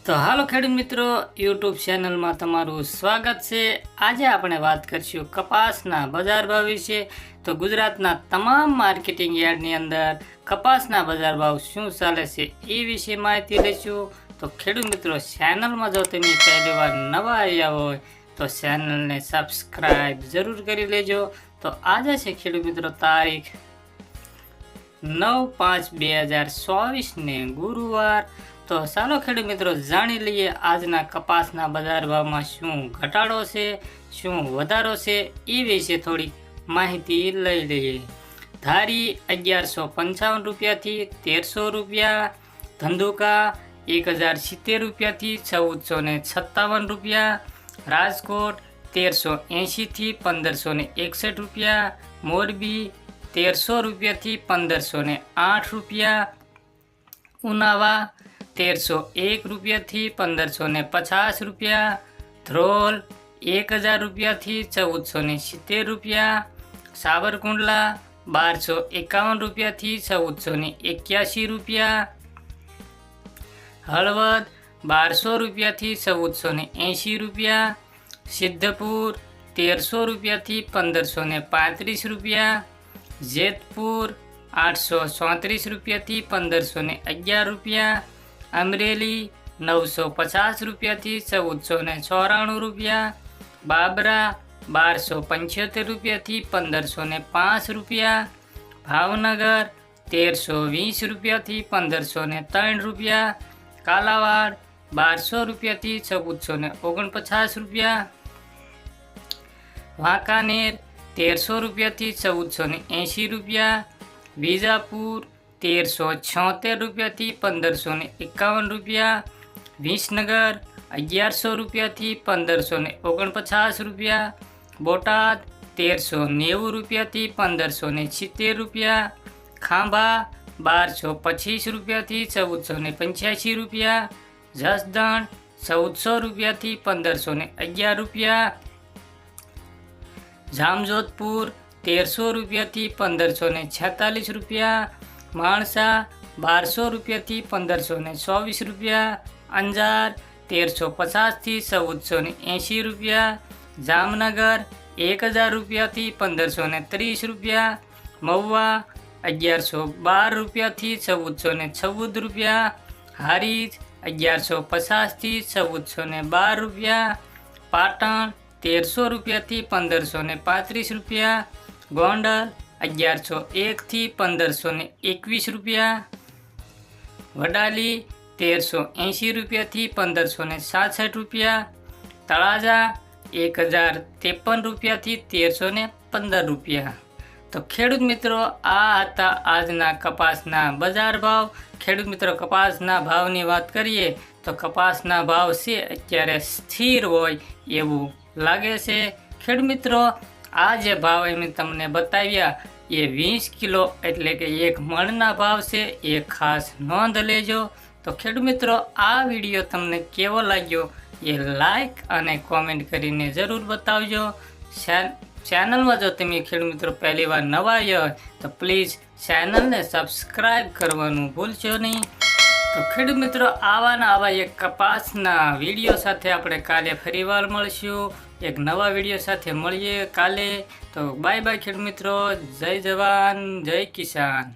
તો હાલો ખેડૂત મિત્રો, યુટ્યુબ ચેનલમાં તમારું સ્વાગત છે। આજે આપણે વાત કરીશું કપાસના બજાર ભાવ વિશે। તો ગુજરાતના તમામ માર્કેટિંગ યાર્ડની અંદર કપાસના બજાર ભાવ શું ચાલે છે એ વિશે માહિતી લઈશું। તો ખેડૂત મિત્રો, ચેનલમાં જો તમે પહેલી વાર નવા આવ્યા હોય તો ચેનલને સબસ્ક્રાઈબ જરૂર કરી લેજો। તો આજે છે ખેડૂત મિત્રો તારીખ 9/5/2024 ને ગુરુવાર। તો ચાલો ખેડૂત મિત્રો જાણી લઈએ આજના કપાસના બજાર ભાવમાં શું ઘટાડો છે શું વધારો છે એ વિશે થોડી માહિતી લઈ લઈએ। ધારી 1155 રૂપિયાથી 1300 રૂપિયા, ધંધુકા 1070 રૂપિયાથી 1457 રૂપિયા, રાજકોટ 1380 થી 1561 રૂપિયા, મોરબી 1300 રૂપિયાથી 1508 રૂપિયા, ઉનાવા 1301 રૂપિયાથી 1550 રૂપિયા, ધ્રોલ 1000 રૂપિયાથી 1470 રૂપિયા, સાવરકુંડલા 1251 રૂપિયાથી 1481 રૂપિયા, હળવદ 1200 રૂપિયાથી 1480 રૂપિયા, સિદ્ધપુર 1300 રૂપિયાથી 1535 રૂપિયા, જેતપુર 834 રૂપિયાથી 1511 રૂપિયા, અમરેલી 950 રૂપિયાથી 1494 રૂપિયા, બાબરા 1275 રૂપિયાથી 1505 રૂપિયા, ભાવનગર 1320 રૂપિયાથી 1503 રૂપિયા, કાલાવાડ 1200 રૂપિયાથી 1449 રૂપિયા, વાંકાનેર 1300 રૂપિયાથી 1480 રૂપિયા, વિજાપુર 1376 રૂપિયાથી 1551 રૂપિયા, વિસનગર 1100 રૂપિયાથી 1549 રૂપિયા, બોટાદ 1390 રૂપિયાથી 1570 રૂપિયા, ખાંભા 1225 રૂપિયાથી 1485 રૂપિયા, જસદણ 1400 રૂપિયાથી 1511 રૂપિયા, જામજોધપુર 1300 રૂપિયાથી 1546 રૂપિયા, માણસા 1200 રૂપિયાથી 1524 રૂપિયા, અંજાર 1350 થી 1480 રૂપિયા, જામનગર 1000 રૂપિયાથી 1530 રૂપિયા, મહુવા 1112 રૂપિયાથી 1414 રૂપિયા, હારીજ 1150 થી 1412 રૂપિયા, પાટણ 1300 રૂપિયાથી 1535 રૂપિયા, ગોંડલ 1101 થી 1521 રૂપિયા, વડાલી 1380 રૂપિયાથી 1566 રૂપિયા, તળાજા 1053 રૂપિયાથી 1315 રૂપિયા। તો ખેડૂત મિત્રો, આ હતા આજના કપાસના બજાર ભાવ। ખેડૂત મિત્રો, કપાસના ભાવની વાત કરીએ તો કપાસના ભાવ છે અત્યારે સ્થિર હોય એવું લાગે છે। ખેડૂત મિત્રો, આ જે ભાવ મેં તમને બતાવ્યા એ 20 કિલો એટલે કે 1 મણના ભાવ છે, એ ખાસ નોંધ લેજો। તો ખેડૂત મિત્રો, આ વિડીયો તમને કેવો લાગ્યો એ લાઈક અને કોમેન્ટ કરીને જરૂર બતાવજો। ચેનલમાં જો તમે ખેડૂત મિત્રો પહેલી વાર નવા આવ્યા હોય તો પ્લીઝ ચેનલને સબસ્ક્રાઈબ કરવાનું ભૂલશો નહીં। તો ખેડૂત મિત્રો, આવા એક કપાસના વિડીયો સાથે આપણે કાલે ફરીવાર મળશું। એક નવા વિડીયો સાથે મળીએ કાલે। તો બાય બાય ખેડૂત મિત્રો, જય જવાન જય કિસાન।